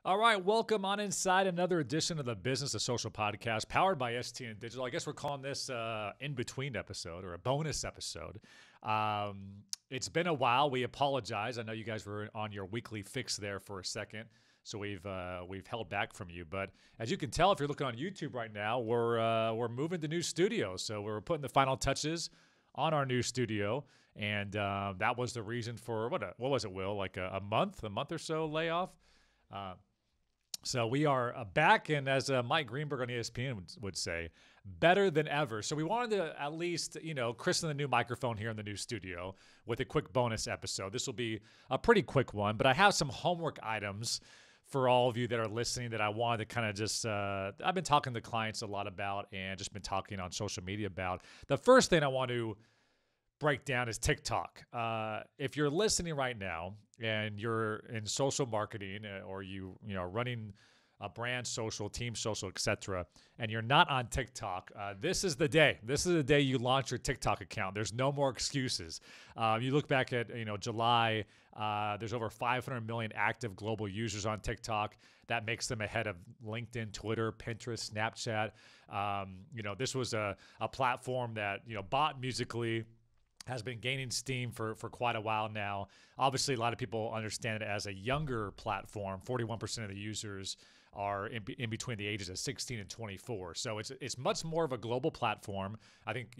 All right, welcome on inside another edition of the Business of Social podcast powered by STN Digital. I guess we're calling this in-between episode or a bonus episode. It's been a while. We apologize. I know you guys were on your weekly fix there for a second, so we've held back from you. But as you can tell, if you're looking on YouTube right now, we're moving to new studio. So we're putting the final touches on our new studio, and that was the reason for what was it, Will? Like a month or so layoff. So we are back, and as Mike Greenberg on ESPN would say, better than ever. So we wanted to at least, christen the new microphone here in the new studio with a quick bonus episode. This will be a pretty quick one, but I have some homework items for all of you that are listening that I wanted to kind of just, I've been talking to clients a lot about and just been talking on social media about. The first thing I want to break down is TikTok. If you're listening right now and you're in social marketing or you are running a brand social, team social, etc., and you're not on TikTok, this is the day. This is the day you launch your TikTok account. There's no more excuses. You look back at July, there's over 500 million active global users on TikTok. That makes them ahead of LinkedIn, Twitter, Pinterest, Snapchat. This was a platform that bought Musically, has been gaining steam for quite a while now. Obviously, a lot of people understand it as a younger platform. 41% of the users are in between the ages of 16 and 24. So it's much more of a global platform. I think,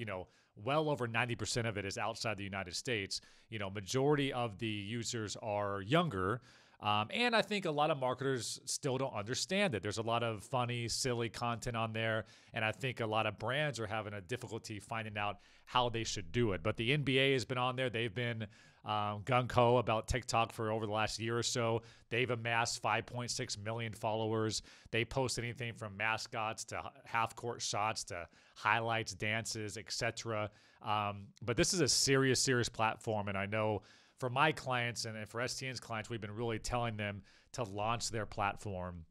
well over 90% of it is outside the United States. Majority of the users are younger. And I think a lot of marketers still don't understand it. There's a lot of funny, silly content on there. And I think a lot of brands are having a difficulty finding out how they should do it. But the NBA has been on there. They've been gung-ho about TikTok for over the last year or so. They've amassed 5.6 million followers. They post anything from mascots to half-court shots to highlights, dances, etc. But this is a serious platform. And I know for my clients and for STN's clients, we've been really telling them to launch their platform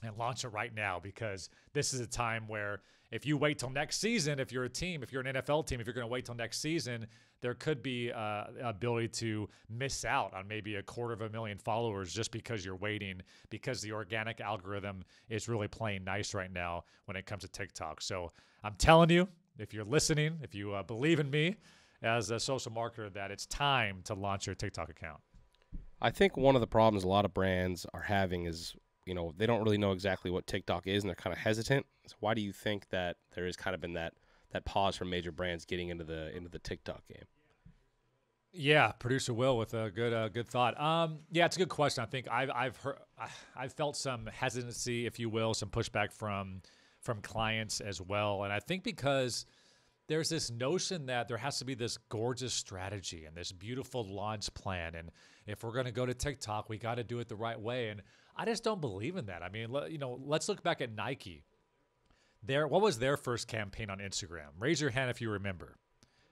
and launch it right now, because this is a time where if you wait till next season, if you're a team, if you're an NFL team, if you're going to wait till next season, there could be ability to miss out on maybe 250,000 followers just because you're waiting, because the organic algorithm is really playing nice right now when it comes to TikTok. So I'm telling you, if you're listening, if you believe in me as a social marketer, that it's time to launch your TikTok account. I think one of the problems a lot of brands are having is, they don't really know exactly what TikTok is, and they're kind of hesitant. So why do you think that there has kind of been that pause from major brands getting into the TikTok game? Yeah, producer Will with a good thought. Yeah, it's a good question. I think I've felt some hesitancy, if you will, some pushback from clients as well, and I think because there's this notion that there has to be this gorgeous strategy and this beautiful launch plan. And if we're going to go to TikTok, we got to do it the right way. And I just don't believe in that. I mean, let's look back at Nike. What was their first campaign on Instagram? Raise your hand if you remember.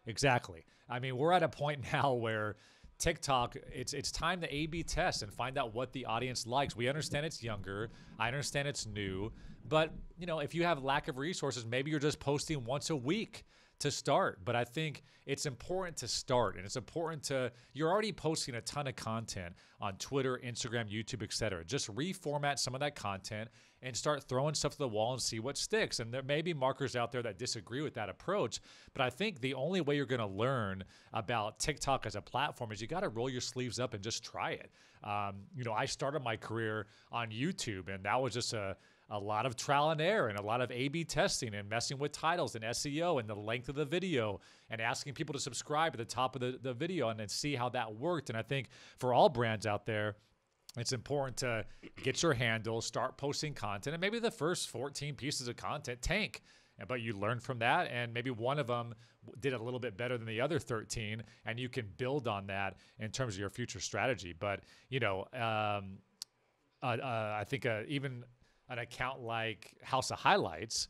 Exactly. I mean, we're at a point now where TikTok, it's time to A/B test and find out what the audience likes. We understand it's younger. I understand it's new. But, if you have lack of resources, maybe you're just posting once a week to start. But I think it's important to start, and it's important you're already posting a ton of content on Twitter, Instagram, YouTube, etc. Just reformat some of that content and start throwing stuff to the wall and see what sticks. And there may be marketers out there that disagree with that approach, but I think the only way you're going to learn about TikTok as a platform is you got to roll your sleeves up and just try it. I started my career on YouTube, and that was just a lot of trial and error and a lot of A/B testing and messing with titles and SEO and the length of the video and asking people to subscribe at the top of the video and then see how that worked. And I think for all brands out there, it's important to get your handle, start posting content, and maybe the first 14 pieces of content tank. But you learn from that, and maybe one of them did a little bit better than the other 13, and you can build on that in terms of your future strategy. But, I think even an account like House of Highlights,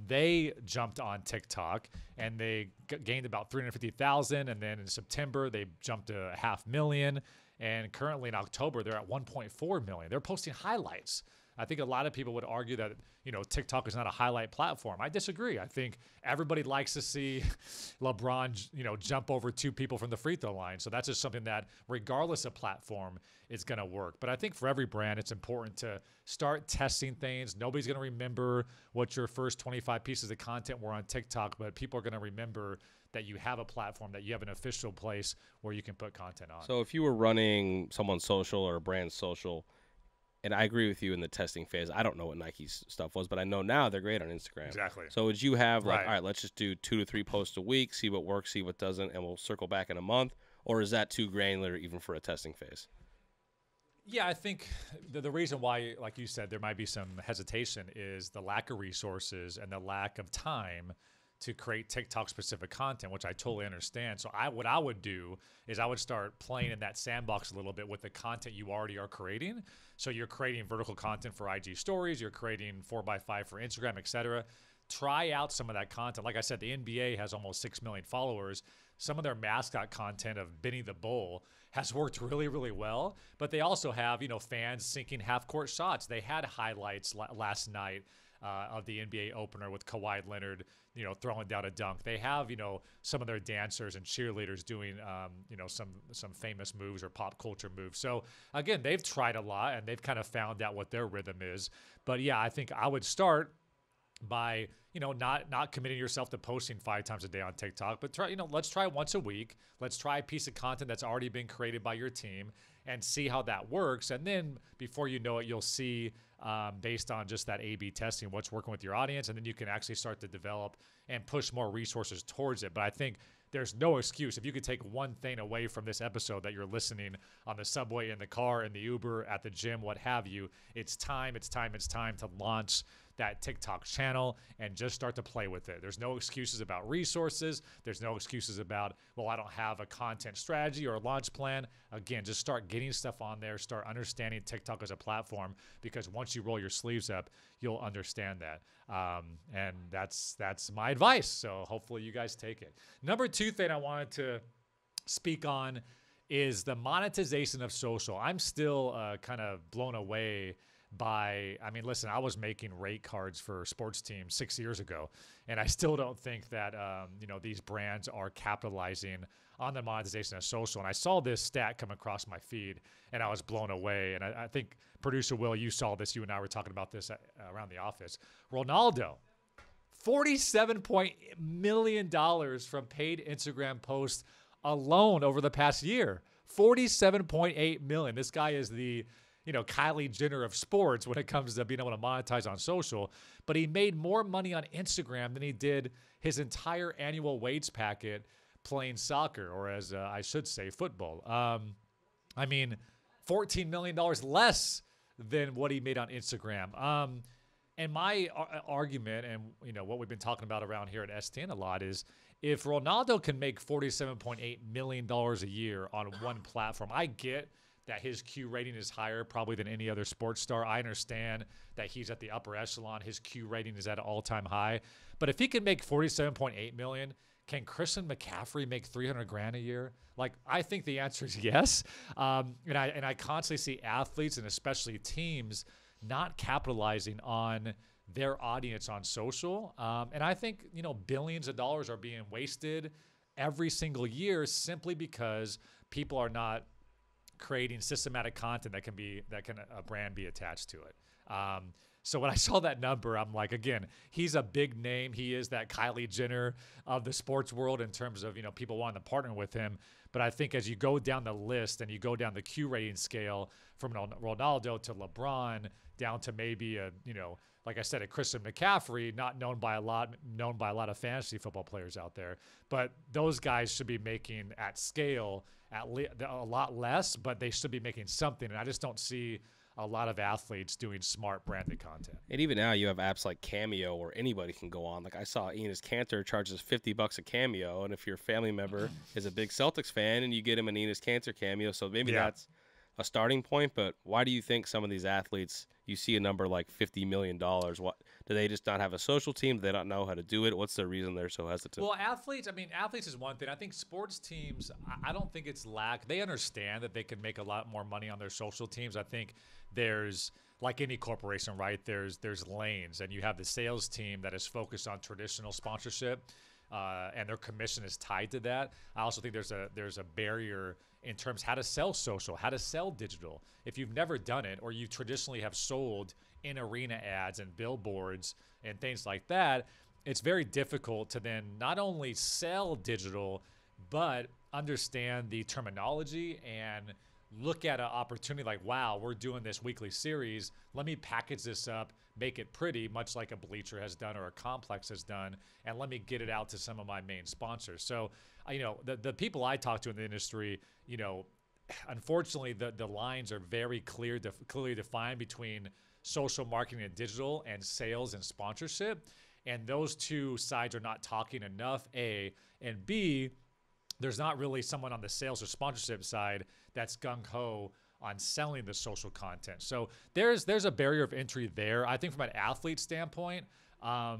they jumped on TikTok and they gained about 350,000. And then in September, they jumped to 500,000. And currently in October, they're at 1.4 million. They're posting highlights I think a lot of people would argue that, TikTok is not a highlight platform. I disagree. I think everybody likes to see LeBron, jump over 2 people from the free throw line. So that's just something that, regardless of platform, is going to work. But I think for every brand, it's important to start testing things. Nobody's going to remember what your first 25 pieces of content were on TikTok, but people are going to remember that you have a platform, that you have an official place where you can put content on. So if you were running someone's social or a brand's social, and I agree with you in the testing phase, I don't know what Nike's stuff was, but I know now they're great on Instagram. Exactly. So would you have like, Right. all right, let's just do 2 to 3 posts a week, see what works, see what doesn't, and we'll circle back in a month? Or is that too granular even for a testing phase? Yeah, I think the reason why, like you said, there might be some hesitation is the lack of resources and the lack of time to create TikTok-specific content, which I totally understand. So what I would do is I would start playing in that sandbox a little bit with the content you already are creating. So you're creating vertical content for IG stories, you're creating 4x5 for Instagram, etc. Try out some of that content. Like I said, the NBA has almost 6 million followers. Some of their mascot content of Benny the Bull has worked really, really well. But they also have, fans sinking half-court shots. They had highlights last night of the NBA opener with Kawhi Leonard, throwing down a dunk. They have, some of their dancers and cheerleaders doing, some famous moves or pop culture moves. So again, they've tried a lot and they've kind of found out what their rhythm is. But yeah, I think I would start by, not committing yourself to posting 5 times a day on TikTok, but let's try once a week. Let's try a piece of content that's already been created by your team and see how that works. And then before you know it, you'll see, based on just that A/B testing, what's working with your audience, and then you can actually start to develop and push more resources towards it. But I think there's no excuse. If you could take one thing away from this episode that you're listening on the subway, in the car, in the Uber, at the gym, what have you, it's time to launch that TikTok channel and just start to play with it. There's no excuses about resources. There's no excuses about, well, I don't have a content strategy or a launch plan. Again, just start getting stuff on there. Start understanding TikTok as a platform, because once you roll your sleeves up, you'll understand that. And that's my advice. So hopefully you guys take it. Number 2 thing I wanted to speak on is the monetization of social. I'm still kind of blown away by, listen, I was making rate cards for sports teams 6 years ago, and I still don't think that, these brands are capitalizing on the monetization of social. And I saw this stat come across my feed, and I was blown away. And I think, producer Will, you saw this. You and I were talking about this around the office. Ronaldo, $47 million from paid Instagram posts alone over the past year. $47.8 million. This guy is the Kylie Jenner of sports when it comes to being able to monetize on social. But he made more money on Instagram than he did his entire annual wage packet playing soccer, or as I should say, football. $14 million less than what he made on Instagram. And my argument, and what we've been talking about around here at STN a lot, is if Ronaldo can make $47.8 million a year on one platform, I get that his Q rating is higher probably than any other sports star. I understand that he's at the upper echelon. His Q rating is at an all-time high. But if he can make $47.8 million, can Christian McCaffrey make $300,000 a year? Like, I think the answer is yes. And I constantly see athletes and especially teams not capitalizing on their audience on social. And I think, billions of dollars are being wasted every single year simply because people are not creating systematic content that can a brand be attached to it. So when I saw that number, I'm like, again, he's a big name. He is that Kylie Jenner of the sports world in terms of, people wanting to partner with him. But I think as you go down the list and you go down the Q rating scale from Ronaldo to LeBron down to maybe like I said, a Christian McCaffrey, not known by a lot of fantasy football players out there, but those guys should be making at scale a lot less, but they should be making something. And I just don't see a lot of athletes doing smart branded content. And even now you have apps like Cameo where anybody can go on. Like I saw Enes Kanter charges $50 a Cameo, and if your family member is a big Celtics fan and you get him an Enes Kanter Cameo, so maybe a starting point, but why do you think some of these athletes, you see a number like $50 million? What do they just not have a social team? Do they not know how to do it? What's the reason they're so hesitant? Well, athletes is one thing. I think sports teams, I don't think it's lack. They understand that they can make a lot more money on their social teams. I think there's, like any corporation, right? There's lanes, and you have the sales team that is focused on traditional sponsorship, and their commission is tied to that. I also think there's a barrier in terms how to sell social, how to sell digital. If you've never done it, or you traditionally have sold in arena ads and billboards and things like that, it's very difficult to then not only sell digital, but understand the terminology and look at an opportunity like, wow, we're doing this weekly series. Let me package this up, make it pretty, much like a Bleacher has done or a Complex has done, and let me get it out to some of my main sponsors. So, the people I talk to in the industry, unfortunately, the lines are very clearly defined between social marketing and digital, and sales and sponsorship. And those two sides are not talking enough, A. And B, there's not really someone on the sales or sponsorship side that's gung-ho on selling the social content. So there's a barrier of entry there. I think from an athlete standpoint, I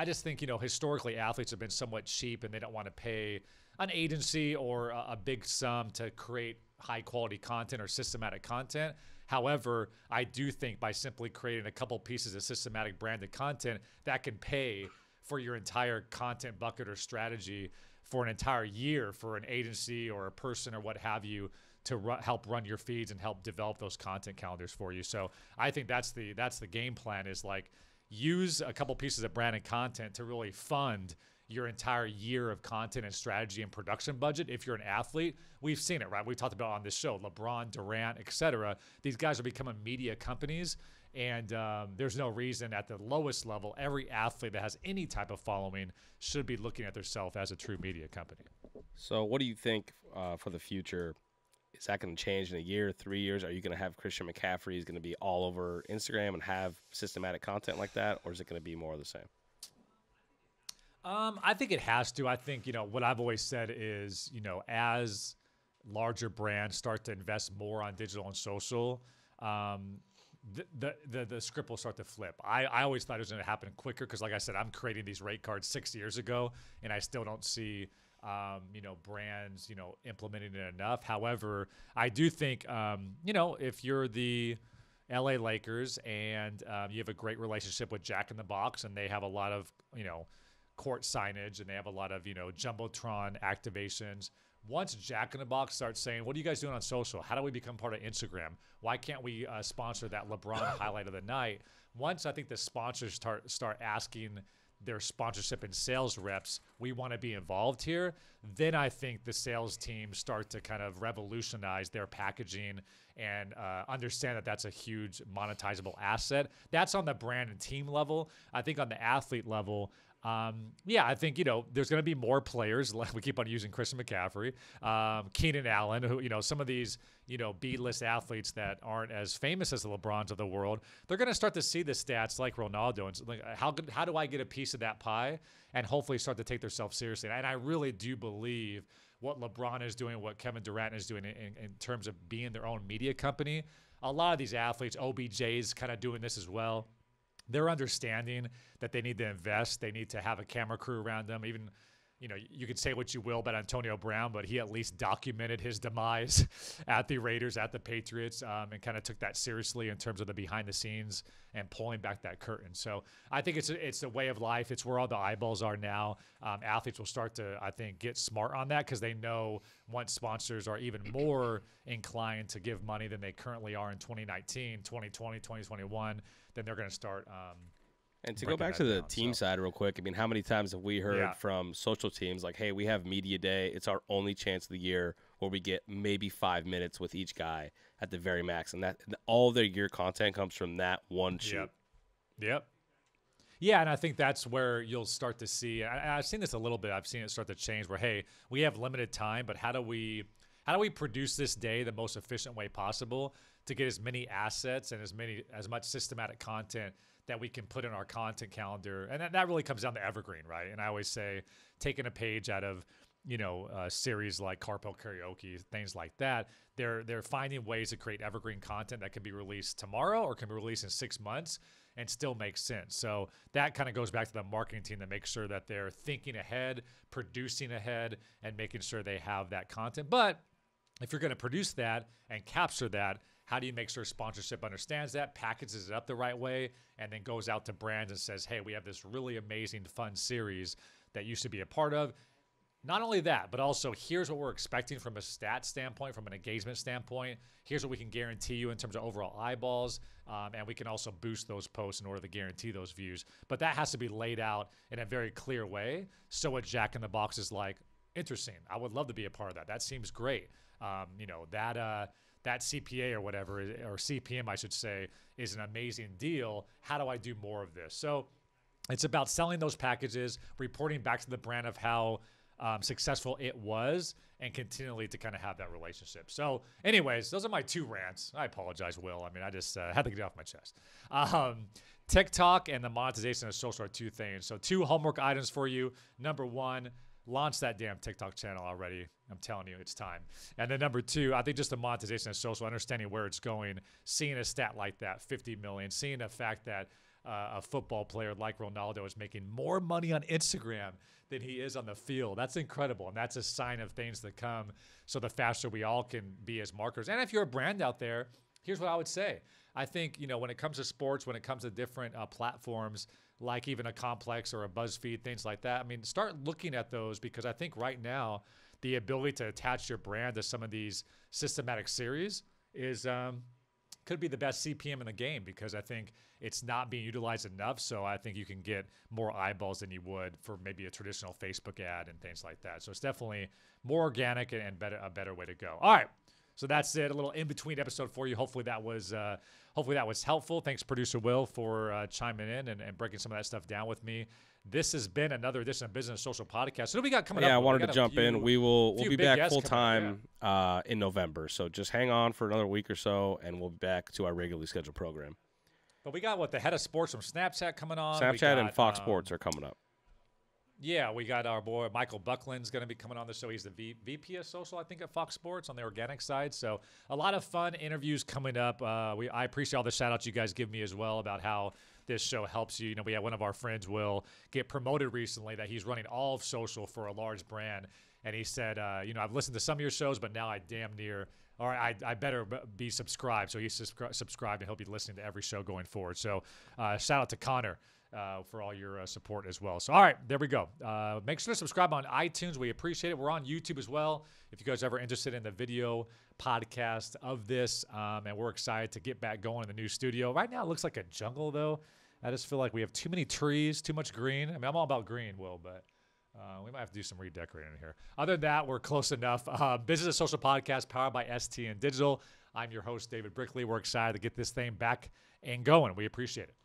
just think, historically athletes have been somewhat cheap, and they don't want to pay an agency or a big sum to create high quality content or systematic content. However, I do think by simply creating a couple pieces of systematic branded content, that can pay for your entire content bucket or strategy for an entire year for an agency or a person or what have you to help run your feeds and help develop those content calendars for you. So I think that's the game plan, is like use a couple pieces of branded content to really fund your entire year of content and strategy and production budget. If you're an athlete, we've seen it, right? We've talked about on this show, LeBron, Durant, etc. These guys are becoming media companies, and there's no reason at the lowest level, every athlete that has any type of following should be looking at themselves as a true media company. So what do you think for the future? Is that going to change in a year, 3 years? Are you going to have Christian McCaffrey is going to be all over Instagram and have systematic content like that, or is it going to be more of the same? I think it has to. I think, what I've always said is, as larger brands start to invest more on digital and social, the script will start to flip. I always thought it was going to happen quicker because, like I said, I'm creating these rate cards 6 years ago, and I still don't see, brands, implementing it enough. However, I do think, if you're the LA Lakers and you have a great relationship with Jack in the Box, and they have a lot of, court signage, and they have a lot of, Jumbotron activations. Once Jack in the Box starts saying, what are you guys doing on social? How do we become part of Instagram? Why can't we sponsor that LeBron highlight of the night? Once I think the sponsors start asking their sponsorship and sales reps, we want to be involved here, then I think the sales teams start to kind of revolutionize their packaging and understand that that's a huge monetizable asset. That's on the brand and team level. I think on the athlete level, I think, there's going to be more players. We keep on using Christian McCaffrey, Keenan Allen, who, some of these, B-list athletes that aren't as famous as the LeBrons of the world, they're going to start to see the stats like Ronaldo and like, how do I get a piece of that pie, and hopefully start to take themselves seriously. And I really do believe what LeBron is doing, what Kevin Durant is doing in terms of being their own media company. A lot of these athletes, OBJ's kind of doing this as well. They're understanding that they need to invest. They need to have a camera crew around them. Even, you can say what you will about Antonio Brown, but he at least documented his demise at the Raiders, at the Patriots, and kind of took that seriously in terms of the behind the scenes and pulling back that curtain. So I think it's a way of life. It's where all the eyeballs are now. Athletes will start to, I think, get smart on that because they know once sponsors are even more inclined to give money than they currently are in 2019, 2020, 2021, then they're going to start and to go back to the team side real quick, I mean, how many times have we heard from social teams like, hey, we have media day. It's our only chance of the year where we get maybe 5 minutes with each guy at the very max. And that all their year content comes from that one shoot. Yep. Yeah, and I think that's where you'll start to see, I've seen this a little bit. I've seen it start to change where, hey, we have limited time, but how do we produce this day the most efficient way possible to get as many assets and as much systematic content that we can put in our content calendar? And that really comes down to evergreen, right? And I always say taking a page out of series like Carpool Karaoke, things like that. They're finding ways to create evergreen content that can be released tomorrow or can be released in 6 months and still make sense. So that kind of goes back to the marketing team to make sure that they're thinking ahead, producing ahead, and making sure they have that content. But if you're going to produce that and capture that, how do you make sure sponsorship understands that, packages it up the right way, and then goes out to brands and says, hey, we have this really amazing, fun series that you should be a part of. Not only that, but also here's what we're expecting from a stat standpoint, from an engagement standpoint. Here's what we can guarantee you in terms of overall eyeballs. And we can also boost those posts in order to guarantee those views. But that has to be laid out in a very clear way. So a Jack in the Box is like, interesting. I would love to be a part of that. That seems great. That CPA or whatever, or CPM, I should say, is an amazing deal. How do I do more of this? So it's about selling those packages, reporting back to the brand of how successful it was, and continually to kind of have that relationship. So anyways, those are my 2 rants. I apologize, Will. I mean, I just had to get it off my chest. TikTok and the monetization of social are 2 things. So 2 homework items for you. Number 1, launch that damn TikTok channel already. I'm telling you, it's time. And then number 2, I think just the monetization of social, understanding where it's going, seeing a stat like that, 50 million, seeing the fact that a football player like Ronaldo is making more money on Instagram than he is on the field. That's incredible, and that's a sign of things to come. So the faster we all can be as marketers. And if you're a brand out there, here's what I would say. I think, when it comes to sports, when it comes to different platforms, like even a Complex or a BuzzFeed, things like that, I mean, start looking at those, because I think right now the ability to attach your brand to some of these systematic series is could be the best CPM in the game, because I think it's not being utilized enough. So I think you can get more eyeballs than you would for maybe a traditional Facebook ad and things like that. So it's definitely more organic and a better way to go. All right. So that's it. A little in-between episode for you. Hopefully that was helpful. Thanks, Producer Will, for chiming in and breaking some of that stuff down with me. This has been another edition of Business Social Podcast. So what do we got coming up? Yeah, I wanted to jump in. We'll be back full time in November. So just hang on for another week or so, and we'll be back to our regularly scheduled program. But we got the head of sports from Snapchat coming on. Snapchat and Fox Sports are coming up. Yeah, we got our boy Michael Buckland's going to be coming on the show. He's the VP of social, I think, at Fox Sports on the organic side. So a lot of fun interviews coming up. I appreciate all the shout-outs you guys give me as well about how this show helps you. We had one of our friends, Will, get promoted recently, that he's running all of social for a large brand. And he said, I've listened to some of your shows, but now I damn near, or I better be subscribed. So he's subscribed, and he'll be listening to every show going forward. So shout out to Connor for all your support as well. So, all right, there we go. Make sure to subscribe on iTunes. We appreciate it. We're on YouTube as well, if you guys are ever interested in the video podcast of this. And we're excited to get back going in the new studio. Right now, it looks like a jungle, though. I just feel like we have too many trees, too much green. I mean, I'm all about green, Will, but we might have to do some redecorating here. Other than that, we're close enough. Business and Social Podcast powered by STN Digital. I'm your host, David Brickley. We're excited to get this thing back and going. We appreciate it.